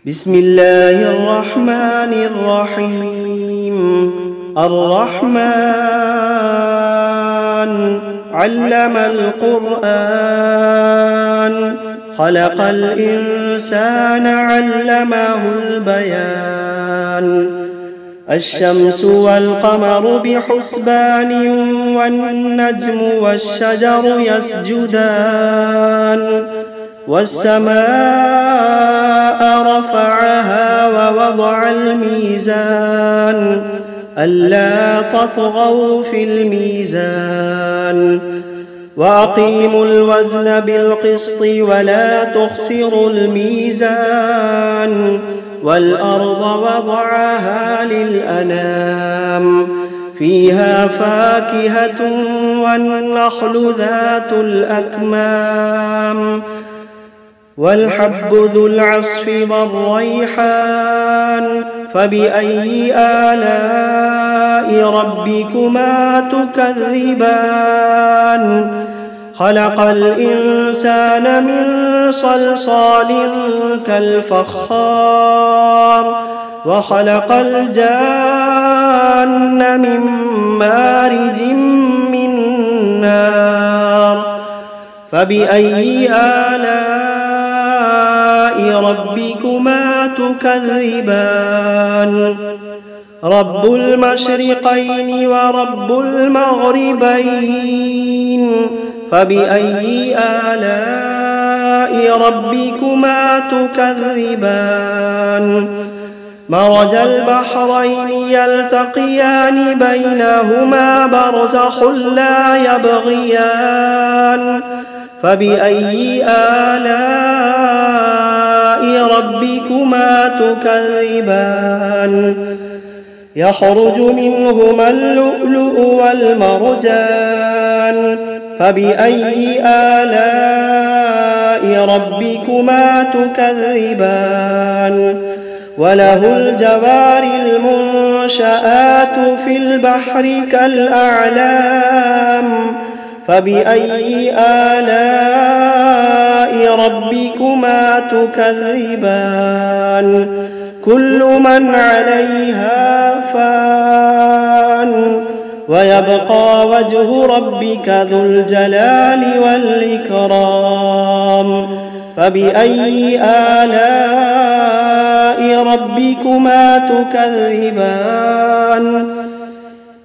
بسم الله الرحمن الرحيم. الرحمن علم القرآن، خلق الإنسان علمه البيان. الشمس والقمر بحسبان، والنجم والشجر يسجدان. والسماء رفعها ووضع الميزان، ألا تطغوا في الميزان. وأقيموا الوزن بالقسط ولا تخسروا الميزان. والأرض وضعها للأنام، فيها فاكهة والنخل ذات الأكمام. والحب ذو العصف والريحان، فبأي آلاء ربكما تكذبان. خلق الإنسان من صلصال كالفخار، وخلق الجان من مارج من نار. فبأي آلاء ربكما تكذبان. رب المشرقين ورب المغربين، فبأي آلاء ربكما تكذبان. مرج البحرين يلتقيان، بينهما برزخ لا يبغيان. فبأي آلاء ربكما تكذبان. يخرج منهما اللؤلؤ والمرجان، فبأي آلاء ربكما تكذبان. وله الجوار المنشآت في البحر كالأعلام، فبأي آلاء ربكما تكذبان. كل من عليها فان، ويبقى وجه ربك ذو الجلال والإكرام. فبأي آلاء ربكما تكذبان.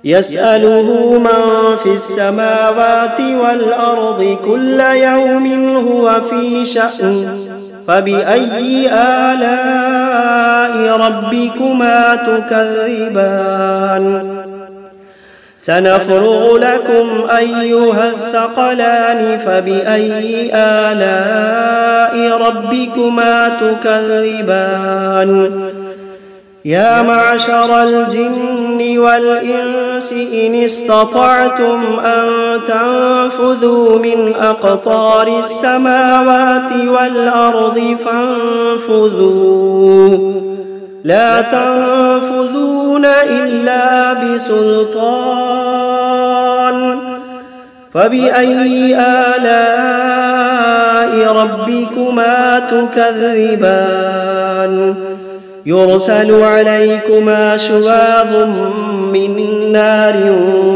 يسأله من في السماوات والأرض كل يوم هو في شأن. فبأي آلاء ربكما تكذبان. سنفرغ لكم أيها الثقلان، فبأي آلاء ربكما تكذبان. يا معشر الجن والإنس إن استطعتم أن تنفذوا من أقطار السماوات والأرض فانفذوا، لا تنفذون إلا بسلطان. فبأي آلاء ربكما تكذبان. يرسل عليكما شواظ من نار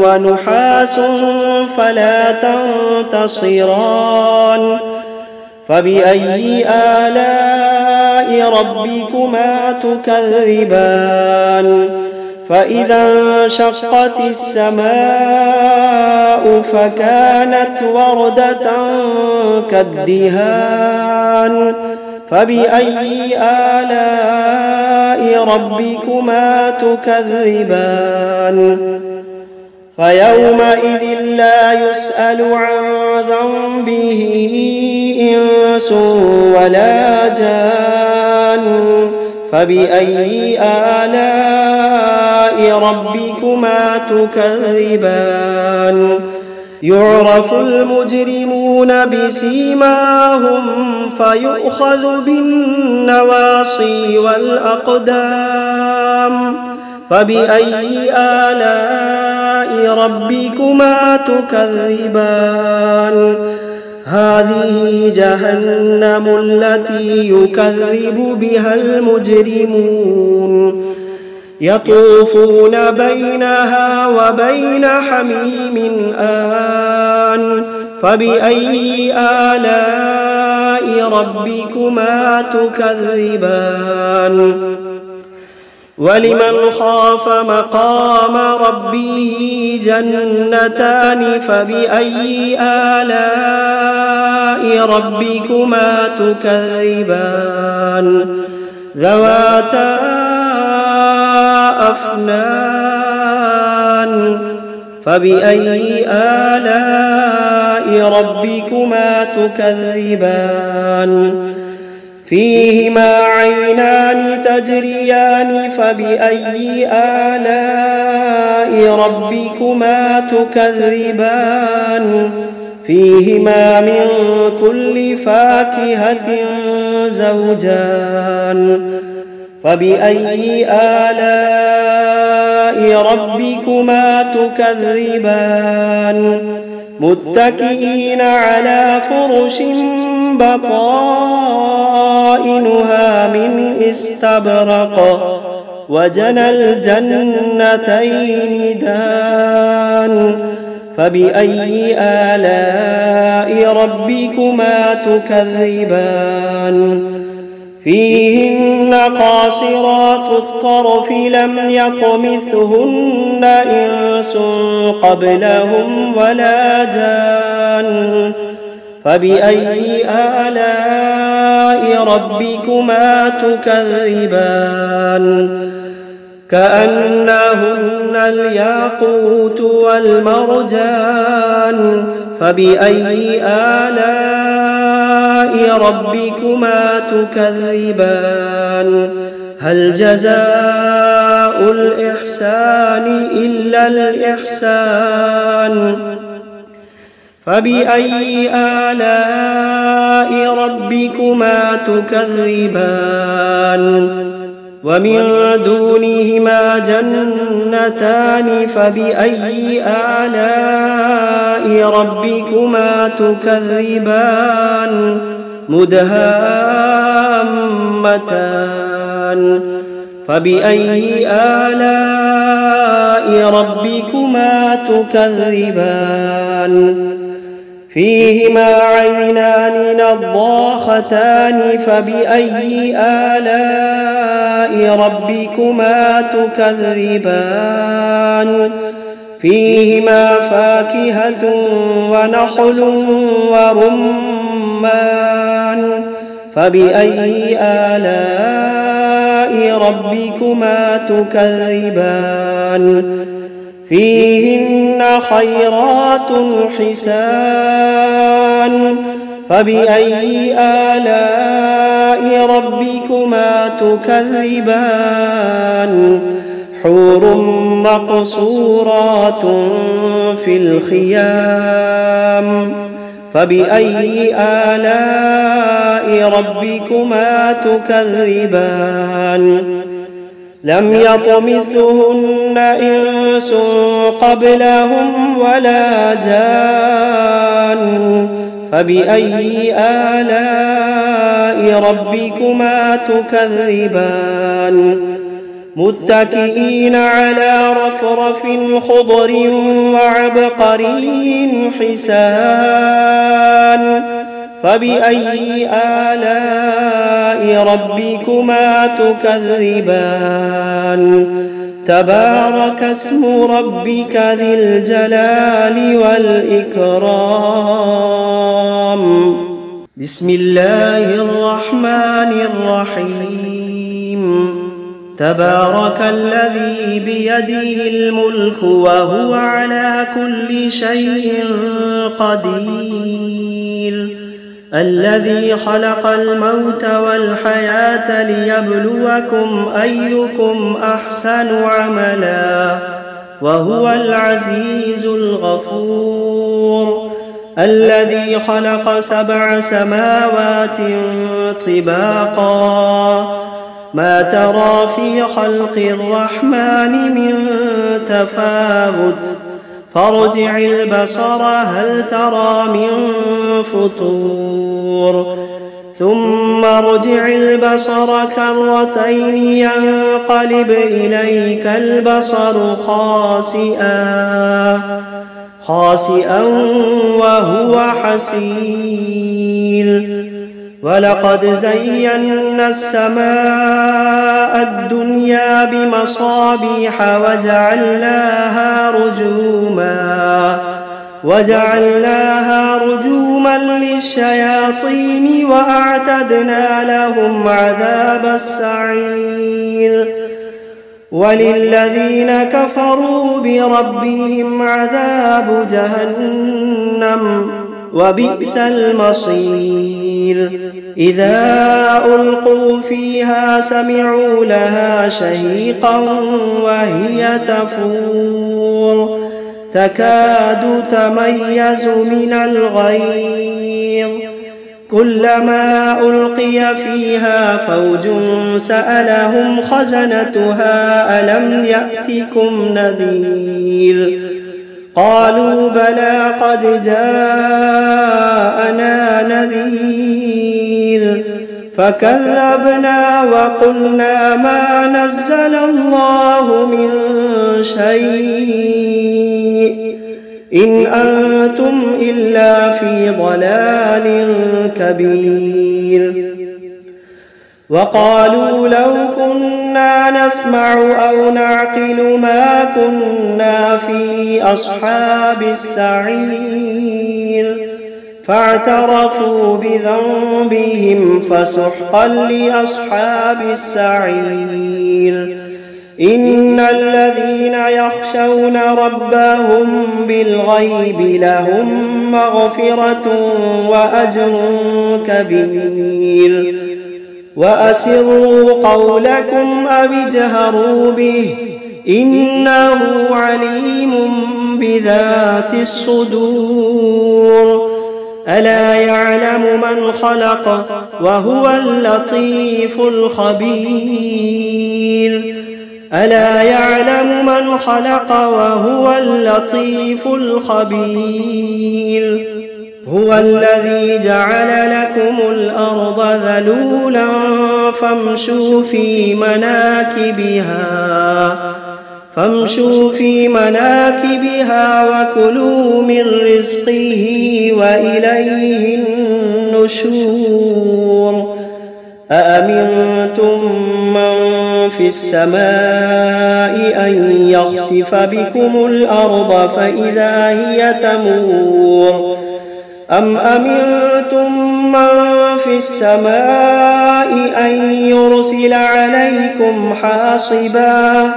ونحاس فلا تنتصران. فبأي آلاء ربكما تكذبان. فإذا انشقت السماء فكانت وردة كالدهان. فبأي آلاء ربكما تكذبان. فيومئذ لا يسأل عن ذنبه إنس ولا جان. فبأي آلاء ربكما تكذبان. يعرف المجرمون بسيماهم، فيؤخذ بالنواصي والأقدام. فبأي آلاء ربكما تكذبان. هذه جهنم التي يكذب بها المجرمون يطوفون بينها وبين حميم آن فبأي آلاء ربكما تكذبان ولمن خاف مقام ربه جنتان فبأي آلاء ربكما تكذبان ذواتا أفنان فبأي آلاء ربكما تكذبان فيهما عينان تجريان فبأي آلاء ربكما تكذبان فيهما من كل فاكهة زوجان فبأي آلاء ربكما تكذبان متكئين على فرش بطائنها من استبرق وجنى الجنتين دان فبأي آلاء ربكما تكذبان فيهن قاصرات الطرف لم يطمثهن إنس قبلهم ولا جان فبأي آلاء ربكما تكذبان كأنهن الياقوت والمرجان فبأي آلاء ربكما تكذبان هل جزاء الإحسان إلا الإحسان فبأي آلاء ربكما تكذبان ومن دونهما جنتان فبأي آلاء ربكما تكذبان مدهامتان فبأي آلاء ربكما تكذبان فيهما عينان نضاختان فبأي آلاء ربكما تكذبان فيهما فاكهة ونخل ورمان فبأي آلاء ربكما تكذبان فيهن خيرات حسان فبأي آلاء ربكما تكذبان حور مقصورات في الخيام فبأي آلاء ربكما تكذبان لم يطمثهن إنس قبلهم ولا جان فبأي آلاء ربكما تكذبان متكئين على رفرف خضر وعبقري حسان فبأي آلاء ربكما تكذبان تبارك اسم ربك ذي الجلال والإكرام بسم الله الرحمن الرحيم تبارك الذي بيده الملك وهو على كل شيء قدير الذي خلق الموت والحياة ليبلوكم أيكم أحسن عملا وهو العزيز الغفور الذي خلق 7 سماوات طباقا ما ترى في خلق الرحمن من تفاوت فارجع البصر هل ترى من فطور ثم ارجع البصر كرتين ينقلب إليك البصر خاسئا وهو حسير ولقد زينا السماء الدنيا بمصابيح وجعلناها رجوما للشياطين وأعتدنا لهم عذاب السعير وللذين كفروا بربهم عذاب جهنم وبئس المصير إذا ألقوا فيها سمعوا لها شهيقا وهي تفور تكاد تميز من الغيظ كلما ألقي فيها فوج سألهم خزنتها ألم يأتكم نذير قالوا بلى قد جاءنا نذير فكذبنا وقلنا ما نزل الله من شيء إن أنتم إلا في ضلال كبير وقالوا لو كنا نسمع أو نعقل ما كنا في أصحاب السعير فاعترفوا بذنبهم فسحقا لأصحاب السعير إن الذين يخشون ربهم بالغيب لهم مغفرة وأجر كبير وأسروا قولكم أو اجهروا به إنه عليم بذات الصدور ألا يعلم من خلق وهو اللطيف الخبير ألا يعلم من خلق وهو اللطيف الخبير هو الذي جعل لكم الأرض ذلولا فامشوا في مناكبها وكلوا من رزقه وإليه النشور أأمنتم من في السماء أن يخسف بكم الأرض فإذا هي تمور أم أمنتم من في السماء أن يرسل عليكم حاصبا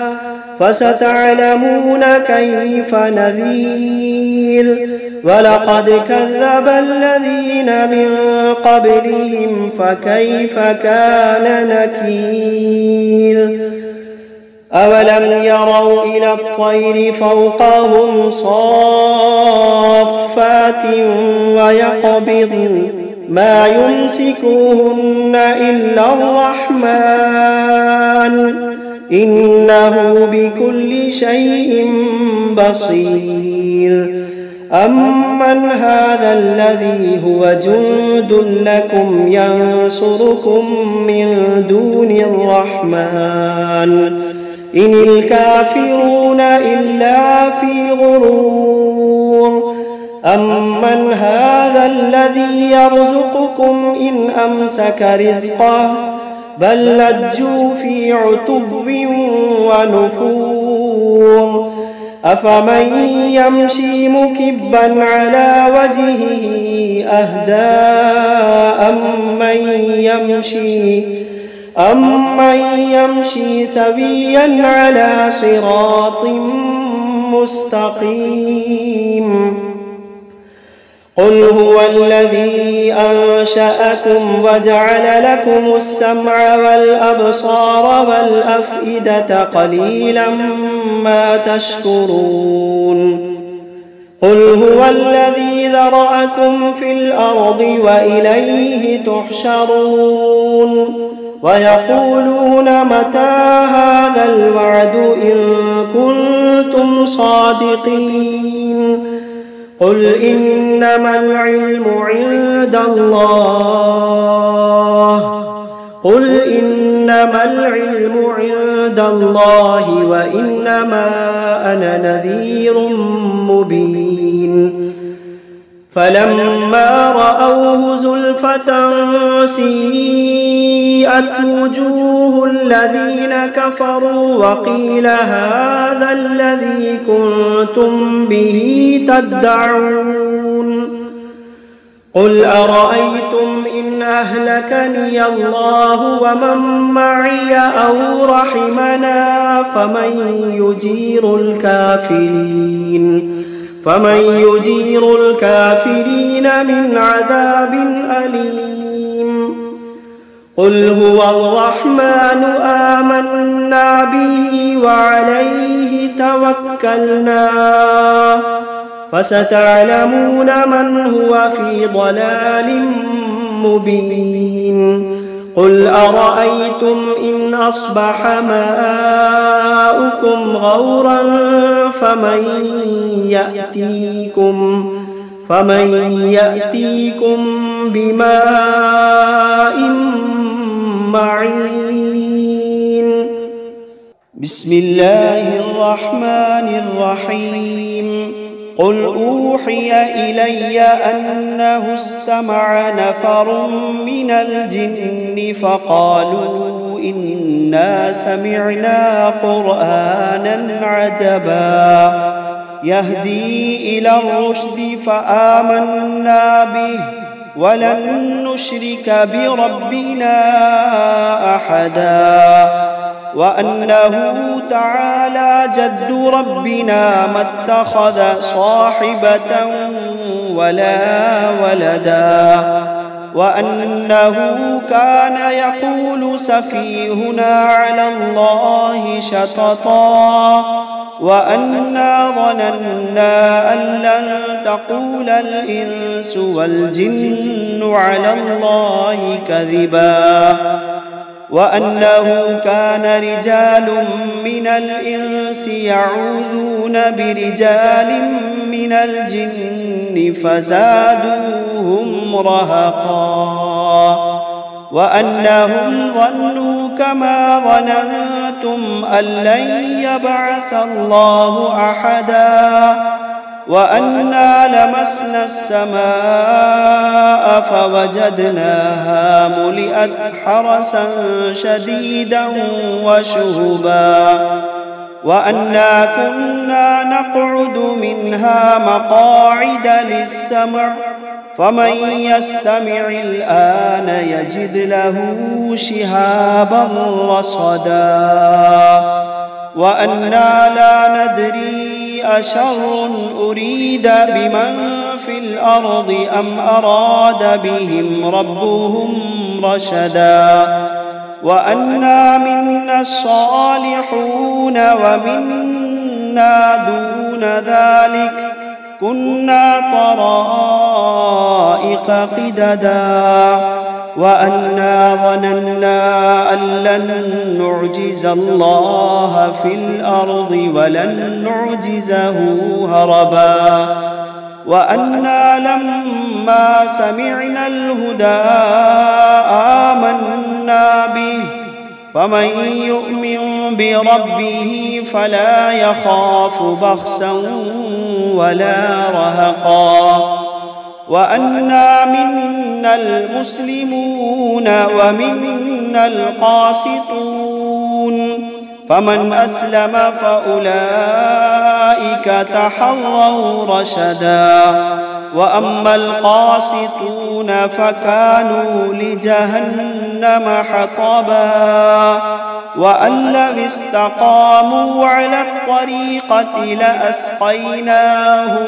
فستعلمون كيف نذير ولقد كذب الذين من قبلهم فكيف كان نكير أولم يروا إلى الطير فوقهم صافات ويقبضن ما يمسكوهن إلا الرحمن إنه بكل شيء بصير أمن هذا الذي هو جند لكم ينصركم من دون الرحمن إن الكافرون إلا في غرور أمن هذا الذي يرزقكم إن أمسك رزقه بل لجوا في عتب ونفور أفمن يمشي مكبا على وجهه أهدى أمن يمشي سويا على صراط مستقيم قل هو الذي أنشأكم وجعل لكم السمع والأبصار والأفئدة قليلا ما تشكرون قل هو الذي ذرأكم في الأرض وإليه تحشرون ويقولون متى هذا الوعد إن كنتم صادقين قل إنما العلم عند الله وإنما أنا نذير مبين فلما رأوه زلفة سيئت وجوه الذين كفروا وقيل هذا الذي كنتم به تدعون قل أرأيتم إن أهلكني الله ومن معي أو رحمنا فمن يجير الكافرين من عذاب أليم قل هو الرحمن آمنا به وعليه توكلنا فستعلمون من هو في ضلال مبين قل أرأيتم إن أصبح ماؤكم غورا فمن يأتيكم بماء معين بسم الله الرحمن الرحيم قل أوحي إلي أنه استمع نفر من الجن فقالوا إنا سمعنا قرآنا عجبا يهدي إلى الرشد فآمنا به ولن نشرك بربنا أحدا وأنه تعالى جد ربنا ما اتخذ صاحبة ولا ولدا وأنه كان يقول سفيهنا على الله شططا وأنا ظننا أن لن تقول الإنس والجن على الله كذبا وأنه كان رجال من الإنس يعوذون برجال من الجن فزادوهم رهقا وأنهم ظنوا كما ظننتم أن لن يبعث الله أحدا وأنا لمسنا السماء فوجدناها ملئت حرسا شديدا وشهبا وأنا كنا نقعد منها مقاعد للسمع فمن يستمع الآن يجد له شهابا رصدا وأنا لا ندري أشر أريد بمن في الأرض أم أراد بهم ربهم رشدا وأنا منا الصالحون ومنا دون ذلك كنا طرائق قددا وأنا ظننا أن لن نعجز الله في الأرض ولن نعجزه هربا وأنا لما سمعنا الهدى آمنا به فمن يؤمن بربه فلا يخاف بخسا ولا رهقا وأنا منا المسلمون ومنا القاسطون فمن أسلم فأولئك تحروا رشدا وأما القاسطون فكانوا لجهنم حطبا وأن لو استقاموا على الطريقة لأسقيناهم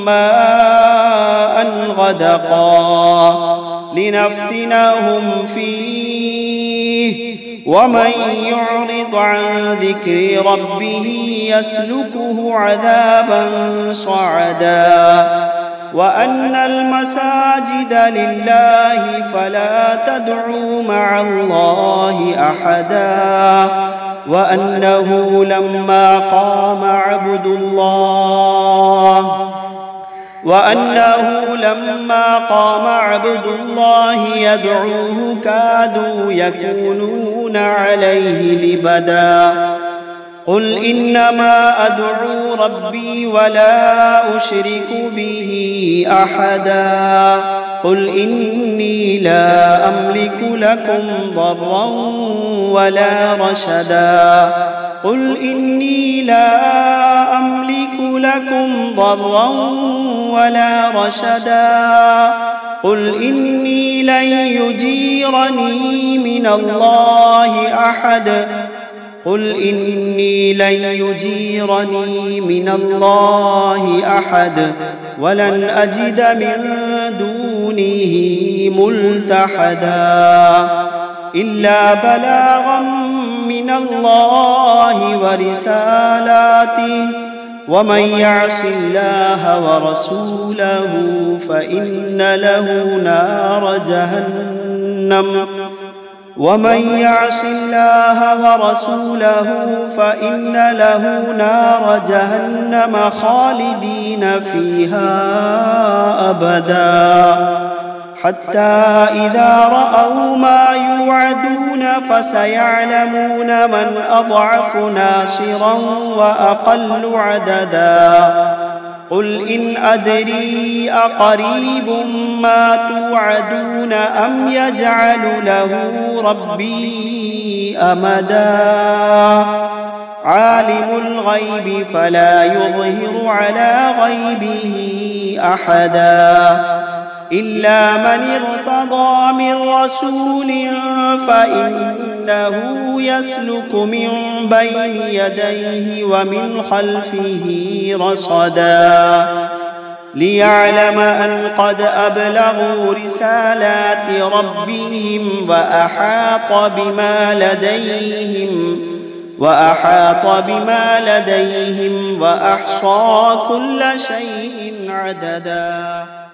ماء غدقا لنفتنهم فيه ومن يعرض عن ذكر ربه يسلكه عذابا صعدا وأن المساجد لله فلا تدعوا مع الله أحدا وأنه لما قام عبد الله يدعوه كادوا يكونون عليه لبدا قل إنما أدعو ربي ولا أشرك به أحدا قل إني لا أملك لكم ضرا ولا رشدا قل إني لا أملك لكم ضرا ولا رشدا قل إني لن يجيرني من الله أحد قل إني لن يجيرني من الله أحد ولن أجد من دونه ملتحدا إلا بلاغا من الله ورسالاته ومن يعص الله ورسوله فإن له نار جهنم خالدين فيها أبدا حتى إذا رأوا ما يوعدون فسيعلمون من أضعف ناصرا وأقل عددا قل إن أدري أقريب ما توعدون أم يجعل له ربي أمدا عالم الغيب فلا يظهر على غيبه أحدا إلا من ارتضى من رسول فإنه يسلك من بين يديه ومن خلفه رصدا ليعلم أن قد أبلغوا رسالات ربهم وأحاط بما لديهم وأحصى كل شيء عددا.